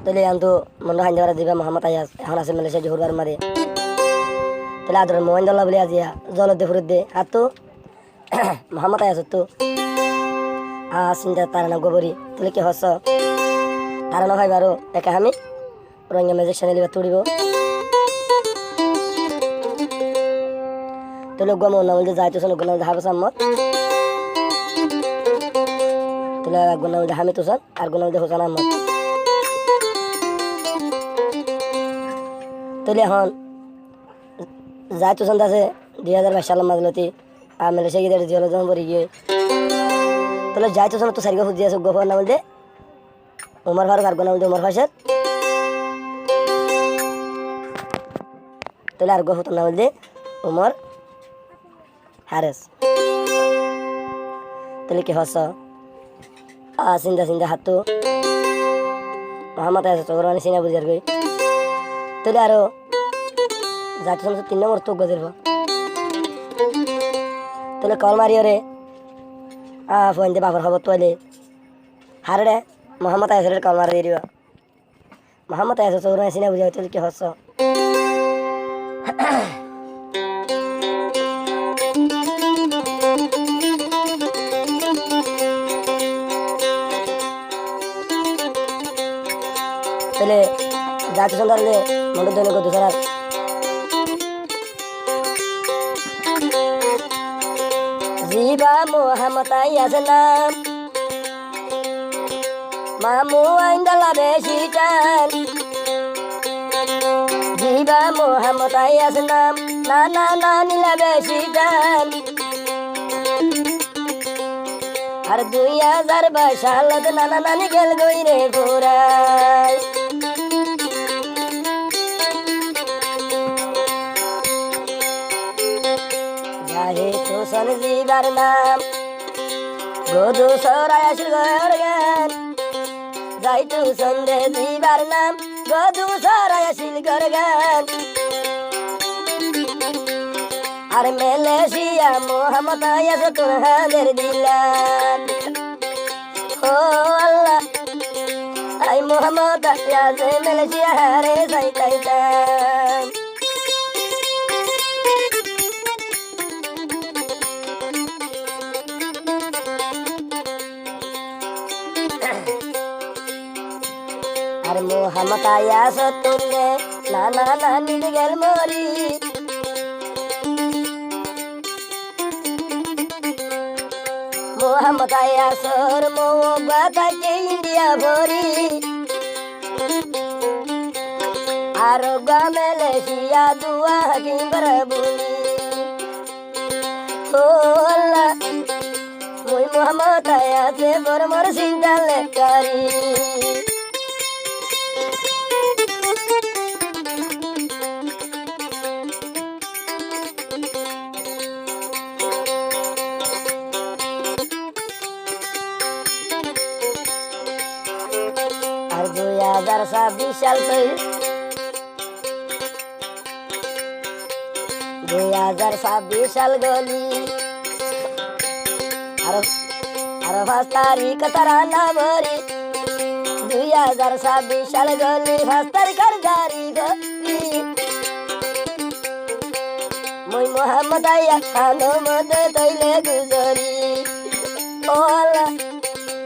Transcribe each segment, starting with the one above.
তাহলে আনতো মনে হাইন্দা বারা দিবা মোহাম্মদ আয়াস এখন আছে মালয়েশিয়া জোহরবার মারে তাহলে আদর মোহিন্দুল্লাহ বলে আজিয়া জল দে ফুরুদ দে আর তো মোহাম্মদ আয়াস তো চিন্তা তারা না গোবরি তাহলে কি হস তারা না ভাইবারো একা আমি রঙা ম্যাজিক চ্যানেল তুড়িব তাহলে গম না বলতে যাইতো শোনো গুনাম হাবো সাম্মত তাহলে গুনাম হামি তুসান আর গুনাম হোসেন আহমদ তাহলে এখন যাইতো সন্ধ্যা আছে 2022 সালের মাঝলতি আর মালয়েশিয়া গিয়ে জিওলো জমা পড়ি গিয়ে তাহলে যাইতো শোনো তো সারিগা খুঁজে আছে গোফর না বলতে উমর ফারুক আর গুনাম উমর ফাসের তাহলে আর গোফর না বলতে উমর হারেস তাহলে কি হস চিন্তা চিন্তা হাতু মোহাম্মদ আছে চক্রবাণী সিনা বুঝার গই তাহলে আরো যাতে সমস্ত 3 নম্বর তো গজের তাহলে কল মারিও রে ফোন দিয়ে বাবার খবর তোলে হারে মোহাম্মদ আয়াসের কল মারি দিও মোহাম্মদ আয়াস চক্রবাণী সিনা বুঝার তাহলে কি হস তাহলে যাতে সন্ধ্যালে মনে দৈনিক দুসারা জিবা মোহাম্মদ আয়াস নাম মামু আইন্দালা বেশি টান জিবা মোহাম্মদ আয়াস নাম নানা নানিলা বেশি টান আর 2022 সালত নানা নানি গেল গই রে ঘোরাই যাহে তো সন জিবার নাম গদু সরাই আসিল গরগান যাই তো সন্ধ্যে জিবার নাম গদু সরাই আসিল গরগান আর মালয়েশিয়া মোহাম্মদ আয়াস তোমাদের দিলাম ও আল্লাহ আই মোহাম্মদ আয়াস মালয়েশিয়া হারে যাইতাম আর মোহাম্মদ আয়াস তুলে নানা নানি গেল মরি মোহাম্মদ আয়াসর মৌবা থাকে ইন্ডিয়া ভরি আর মালয়েশিয়া দুয়া হাকিম বলি ও আল্লাহ মুই মোহাম্মদ আয়াসে বড় মোর চিন্তা লেখারি আর 2026 সাল তৈ 2026 সাল গলি আর 5 তারিখ তারা না ভরি 2026 সাল গলি 5 তারিখের জারি গলি মুই মোহাম্মদ আয়াস খানো মধ্যে তৈলে গুজরি ও আল্লাহ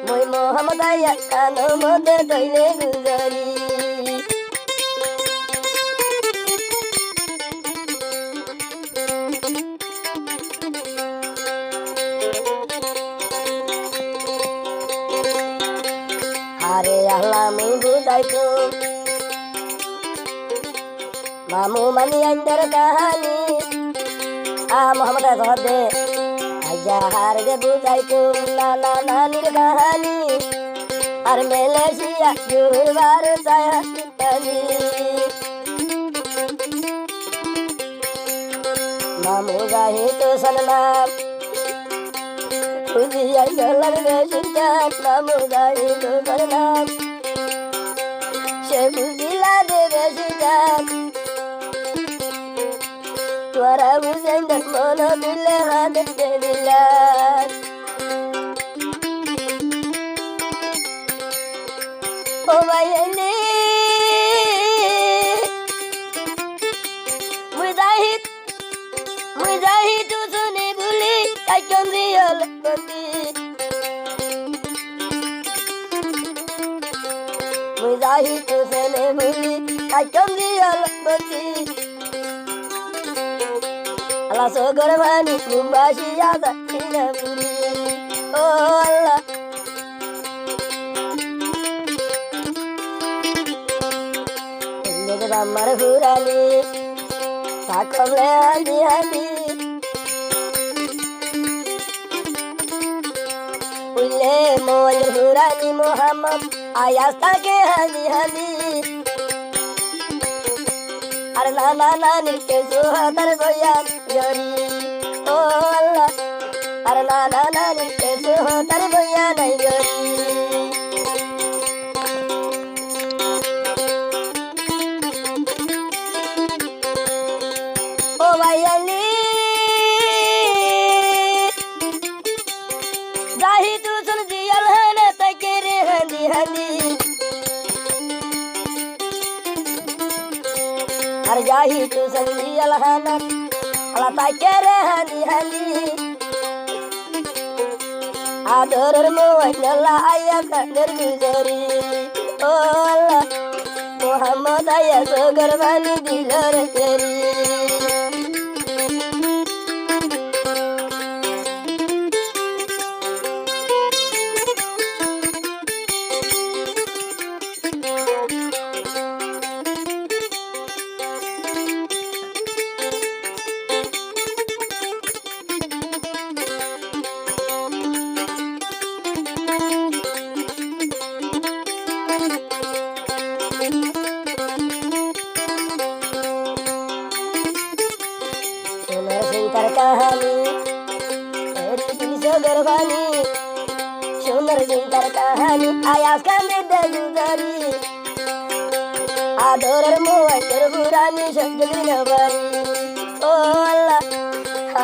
মুই মোহাম্মদ আয়াস খানো মধ্যে তৈলে গুজরি আরে আল্লাহ মুই বুঝাইতো মামু মানি আইন্দার কাহানি মোহাম্মদ আয়াস দে আজা হার দে বুঝাইতো নানা নানির কাহানি আর মালয়েশিয়া জোহরবার সায়ানি মামু যাহে তো সননাম খুঁজি আইন্দার বেশি টান মামু যাহে তো সননাম সে বুঝিলা দে বেশি টান তোরা বুঝেন মন দিলে হাত দিলা ও ভাই কাইকন দিয়াল বন্দি মুই যাহি তো সেনে মুলি কাইকন দিয়াল বন্দি আল্লাহ সগর ভানি মুম্বাসি আদা কিনা মুলি ও আল্লাহ আমার হুরানি সাকলে হানি হানি উল্লে মোল হুরানি মোহাম্মদ আয়াস তাকে হানি হানি আর নানা নানির কে সুহাদার বয়ান জরি ও আল্লাহ আর নানা নানির কে সুহাদার বয়ান জরি ও ভাইয়ালি যাহি তুসল দিয়াল হানে তাকে রে হানি হানি আর যাহি তুসল দিয়াল হানা আলা তাকে রে হানি হানি আদরের মোয়াইনাল্লা আয়া কানের গুজরি ও আল্লাহ মোহাম্মদ আয়া সগর বানি দিলর তেরি सुंदर कहानी तेरी दिल से गरबानी सुंदर कहानी आयास का मृद गुजारी आदर मोहर पुरानी शब्द नवारी ओ अल्लाह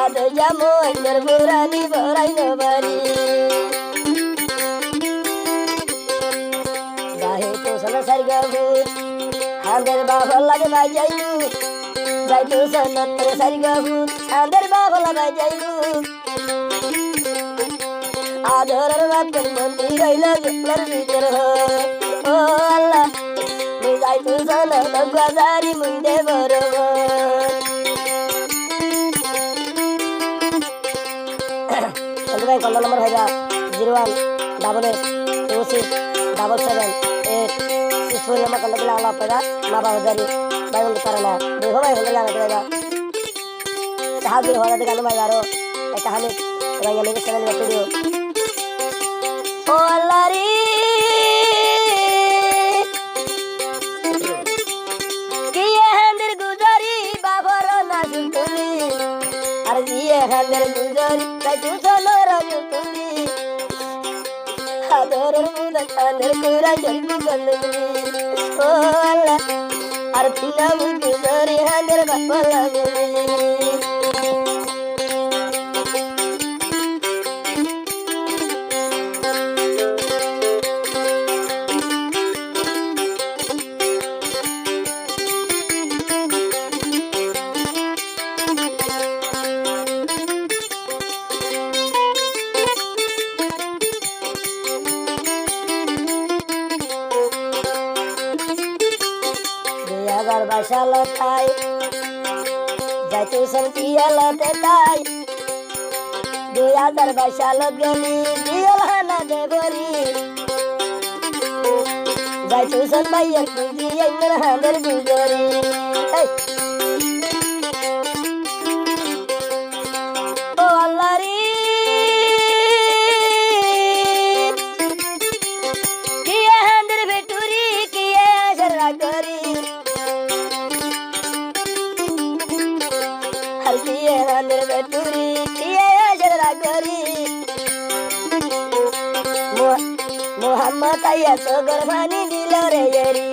आदर जा मोहर पुरानी बराई नवारी जाहे तो सन सरगबू हांदर बाबा लगे बाजायू যাই তো সনতর সারিগাবু আদের বাবলা বাজাইবু আদরের বাপের মন্দির রইল জুলার ভিতর ও আল্লাহ মুই যাই তো সনত বাজারি মুন্ডে বরব ভাই কল নম্বর ভাইবা 01882777 নম্বর কল দিলে আল্লাহ পাইবা মা বাবা জারি भाई उनके कारण देखो भाई होने लगा रहेगा कहाँ भी हो रहा था गाना मारो एक कहानी भाई मेरे चैनल में वीडियो ओ अल्लाह रे कि ये हंदर गुजारी बाबर ना जुटली अरे ये हंदर गुजारी काय तू चलो राजुटली आदर मुदा कांदर कुरा जल्दी गंदली ओ अल्लाह আর পিনা মুখে ধরে হাতের বাপা লাগে agar basala tai jatuh sentiala tetai 2000 basala gali dialhana debori jatuh san bayar kuji yang hadir gujori hey oh Allah ri kiya hadir beturi kiya jara gari किए हंदर बेटूरी किए जरा गरी मोहम्मद आया तो गरबानी दिल रे यरी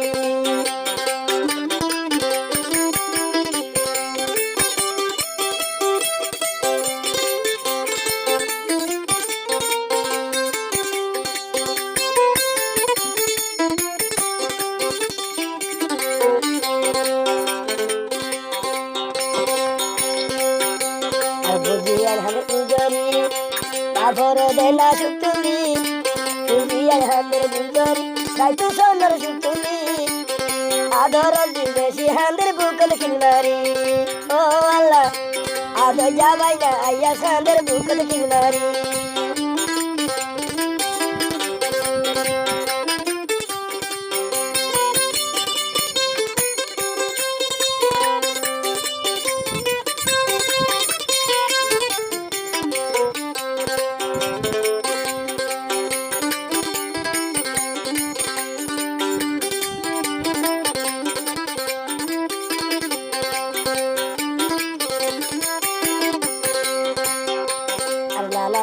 bujian hal ujari আফর দেনা সুতুলি তুলি হান্দের বুকরি রাইতু সোনার সুতুলি আদর দিবেশি হান্দের বুকল কিনারি ও আল্লাহ আদ যাবাই না আইয়া হান্দের বুকল কিনারি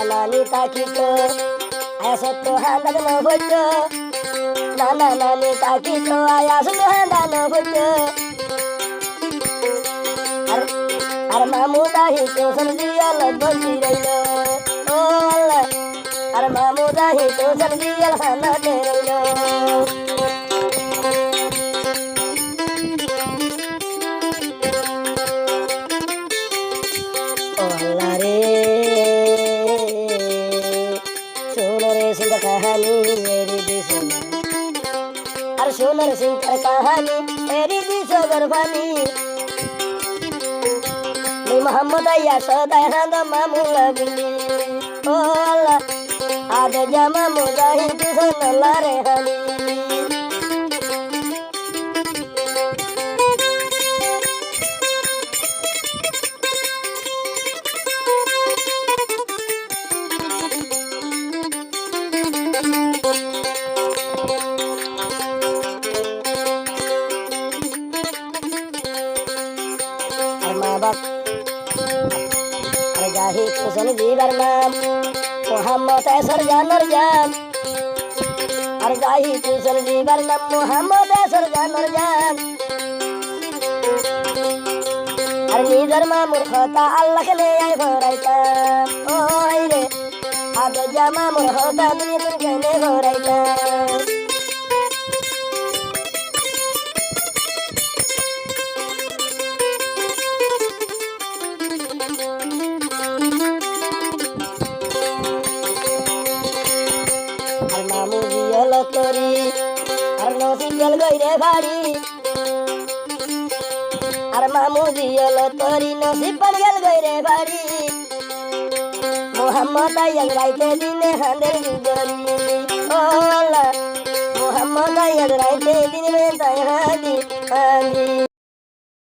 নানি তাকিত আয়াসত হান্দান হইত নানি তাকিত আয়াসত হান্দান হইত আর মামু দাহিত সনজিয়াল বসি রইল ও আল্লাহ আর মামু দাহিত সনজিয়াল হানাতে রইল ও আল্লাহ রে सिंह कहानी मेरी दिशा और सोनर सिंह कहानी मेरी दिशा गरबानी मैं मोहम्मद या सदा हंद मामूला बिल्ली ओ अल्लाह आज जमा मुजाहिद सुनला रे हानी जाहि कुशन जीवर नाम मोहम्मद सरजानर जान और जाहि कुशन जीवर नाम मोहम्मद सरजानर जान और निजर मा मूर्खता अल्लाह के ले आई भराइता ओ आई रे आद जामा मूर्खता दुनिया के ले भराइता तोरी और नौसी जल गई रे भारी और मामू जियल तोरी नौसी पड़ गल गई रे भारी मोहम्मद आयल राइते दिने हंदर गुजरी ओ अल्लाह मोहम्मद आयल राइते दिन में ताई हादी हादी